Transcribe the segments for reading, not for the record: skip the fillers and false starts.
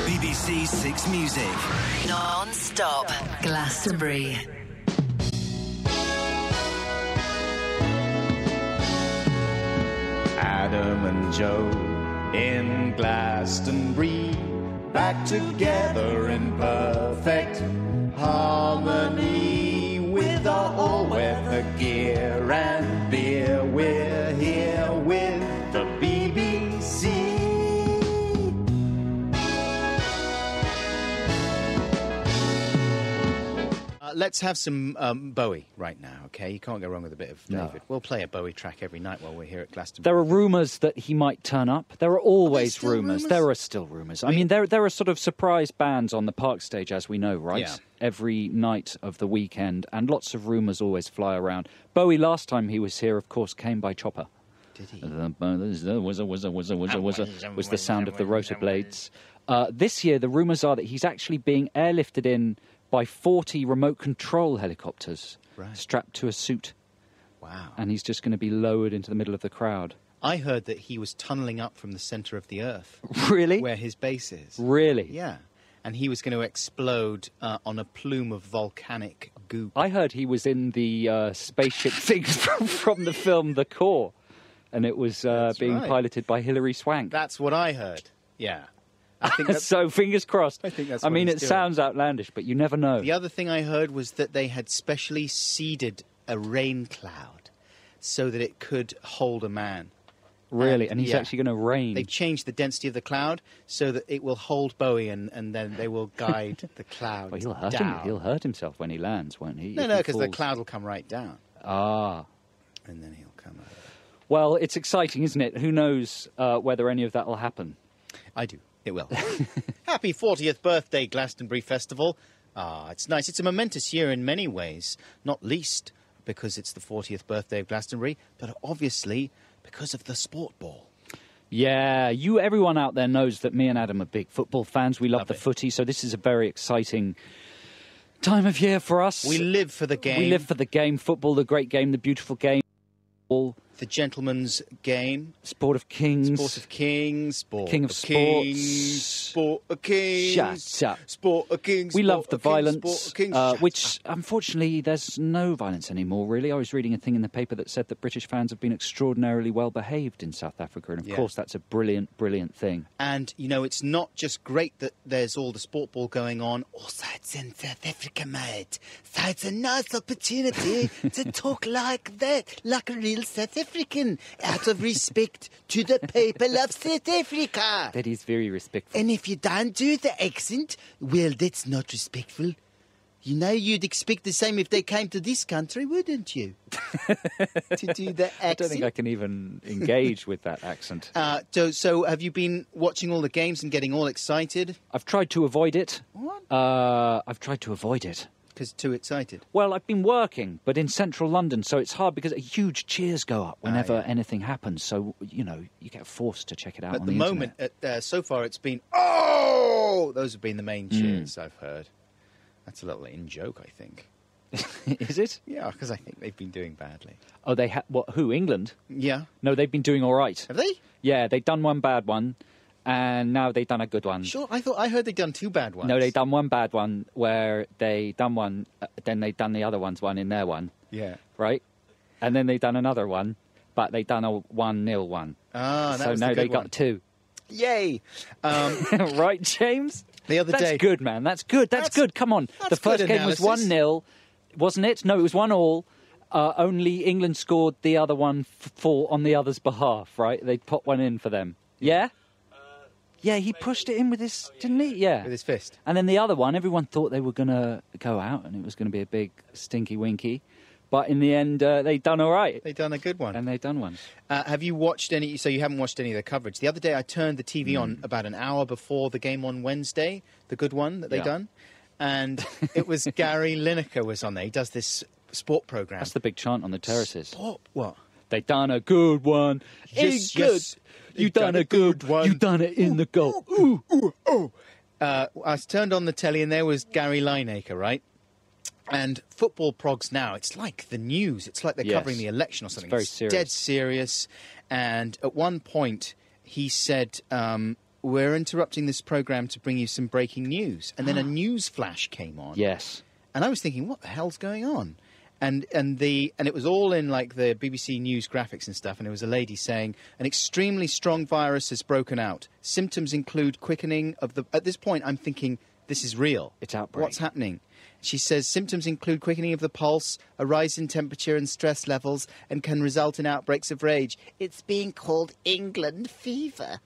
BBC Six Music. Non-stop. Glastonbury. Adam and Joe in Glastonbury, back together in perfect harmony with our all-weather gear and beer. We're here with the BBC. Let's have some Bowie right now, okay? You can't go wrong with a bit of David. No. We'll play a Bowie track every night while we're here at Glastonbury. There are rumours that he might turn up. There are always still rumours. rumours? There are still rumours. I mean, there are sort of surprise bands on the Park stage, as we know, right? Yeah. Every night of the weekend, and lots of rumours always fly around. Bowie, last time he was here, of course, came by chopper. Did he? Was the sound of the rotor blades. This year, the rumours are that he's actually being airlifted in by 40 remote control helicopters strapped to a suit. Wow. And he's just going to be lowered into the middle of the crowd. I heard that he was tunnelling up from the centre of the Earth. Really? Where his base is. Really? Yeah. And he was going to explode on a plume of volcanic goop. I heard he was in the spaceship things from the film The Core, and it was being piloted by Hilary Swank. That's what I heard. Yeah. I think that's, so fingers crossed. I think that's I what mean, he's it doing. sounds outlandish, but you never know. The other thing I heard was that they had specially seeded a rain cloud so that it could hold a man. Really? And he's actually going to rain. They've changed the density of the cloud so that it will hold Bowie and then they will guide the cloud Well, he'll hurt down. him. He'll hurt himself when he lands, won't he? No, If he because the falls. cloud will come right down. Ah. And then he'll come over. Well, it's exciting, isn't it? Who knows whether any of that will happen? I do. It will. Happy 40th birthday, Glastonbury Festival. It's nice. It's a momentous year in many ways, not least because it's the 40th birthday of Glastonbury, but obviously because of the sport ball. Yeah, everyone out there knows that me and Adam are big football fans. We love the footy, so this is a very exciting time of year for us. We live for the game. We live for the game. Football, the great game, the beautiful game. The gentleman's game. Sport of kings. Sport of kings. Sport King of sports. Sport of kings. Shut up. Sport of kings. We love sport the of kings, violence, sport of kings. which, unfortunately, there's no violence anymore, really. I was reading a thing in the paper that said that British fans have been extraordinarily well-behaved in South Africa, and, of course, that's a brilliant, brilliant thing. And, it's not just great that there's all the sport ball going on. Also, it's in South Africa, mate. So it's a nice opportunity to talk like that, like a real South African, out of respect to the people of South Africa. That is very respectful. And if you don't do the accent, well, that's not respectful. You'd expect the same if they came to this country, wouldn't you? To do the accent. I don't think I can even engage with that accent. So have you been watching all the games and getting all excited? I've tried to avoid it. What? I've tried to avoid it. Because too excited? Well, I've been working, but in central London, so it's hard because huge cheers go up whenever anything happens. So, you get forced to check it out At on the the moment, internet. so far it's been, oh! Those have been the main cheers I've heard. That's a little in-joke, I think. Is it? Yeah, because I think they've been doing badly. Oh, they who, England? Yeah. No, they've been doing all right. Have they? Yeah, they've done one bad one, and now they've done a good one. Sure, I heard they'd done two bad ones. No, they've done one bad one where they done one, then they've done the other one's one in their one. Yeah. Right? And then they've done another one, but they've done a 1-0 one. Ah, that so was now the they good got one. two. Yay! Right, James? The other day... That's good, man. That's good. That's good. Come on. That's The first good game was analysis. 1-0, wasn't it? No, it was 1-1. Only England scored the other one on the other's behalf, right? They put one in for them. Yeah? Yeah, he pushed it in with his, didn't he? Yeah. With his fist. And then the other one, everyone thought they were going to go out and it was going to be a big stinky winky. But in the end, they'd done all right. They've done a good one. And they've done one. Have you watched any... So you haven't watched any of the coverage. The other day I turned the TV on about an hour before the game on Wednesday, the good one that they've done. And it was Gary Lineker was on there. He does this sport programme. That's the big chant on the terraces. Sport? What? They done a good one. Yes, It's good. yes. You done a good one. You done it in the goal. Ooh. I turned on the telly and there was Gary Lineker, right? And football progs now, it's like the news. It's like they're covering the election or something. It's very serious. Dead serious. And at one point, he said we're interrupting this programme to bring you some breaking news. And then a news flash came on. Yes. And I was thinking, what the hell's going on? And it was all in like the BBC News graphics and stuff. And it was a lady saying an extremely strong virus has broken out. Symptoms include quickening of the. At this point, I'm thinking this is real. It's outbreak. What's happening? She says symptoms include quickening of the pulse, a rise in temperature and stress levels, and can result in outbreaks of rage. It's being called England fever.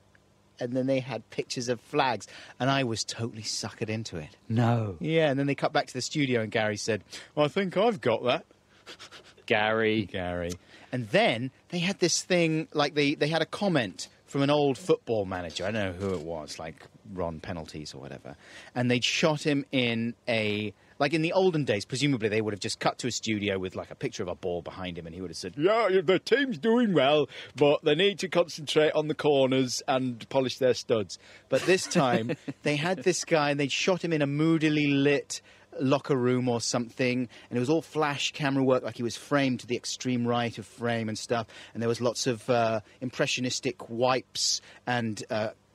And then they had pictures of flags, and I was totally suckered into it. No. Yeah, and then they cut back to the studio, and Gary said, well, I think I've got that. Gary. And then they had this thing, like they had a comment from an old football manager. I don't know who it was, like Ron Penalties or whatever. And they'd shot him in a... Like in the olden days, presumably they would have just cut to a studio with like a picture of a ball behind him, and he would have said, yeah, the team's doing well, but they need to concentrate on the corners and polish their studs. But this time, they had this guy, and they'd shot him in a moodily lit locker room or something, and it was all flash camera work, like he was framed to the extreme right of frame and stuff, and there was lots of impressionistic wipes and...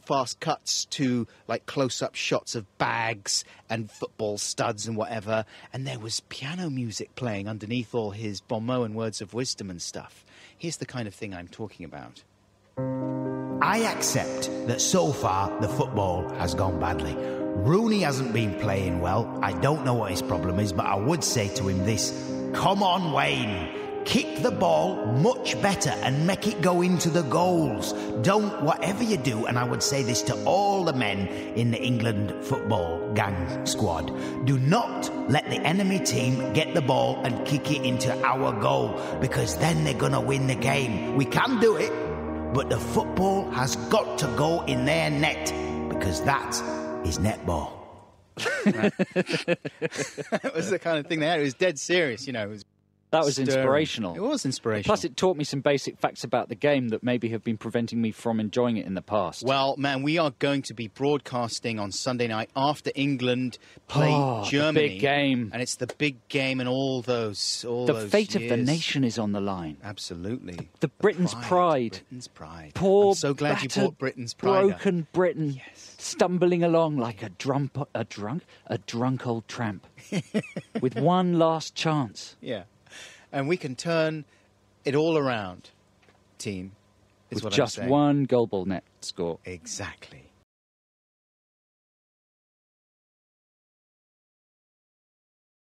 fast cuts to like close-up shots of bags and football studs and whatever, and there was piano music playing underneath all his bon mot and words of wisdom and stuff. Here's the kind of thing I'm talking about. I accept that so far the football has gone badly. Rooney hasn't been playing well. I don't know what his problem is, but I would say to him this: come on, Wayne. Kick the ball much better and make it go into the goals. Don't, whatever you do, and I would say this to all the men in the England football gang squad, do not let the enemy team get the ball and kick it into our goal, because then they're going to win the game. We can do it, but the football has got to go in their net, because that is netball. That was the kind of thing they had. It was dead serious, you know. It was That was stirring. inspirational. It was inspirational. Plus, it taught me some basic facts about the game that maybe have been preventing me from enjoying it in the past. Well, man, we are going to be broadcasting on Sunday night after England play Germany. The big game. And it's the big game and all those The fate years. of the nation is on the line. Absolutely. The Britain's pride. Britain's pride. Poor, I'm so glad you battered, brought Britain's pride up. broken Britain, stumbling along like a drunk old tramp, with one last chance. Yeah. And we can turn it all around, team, is With what just I'm saying. one goal ball net score. Exactly.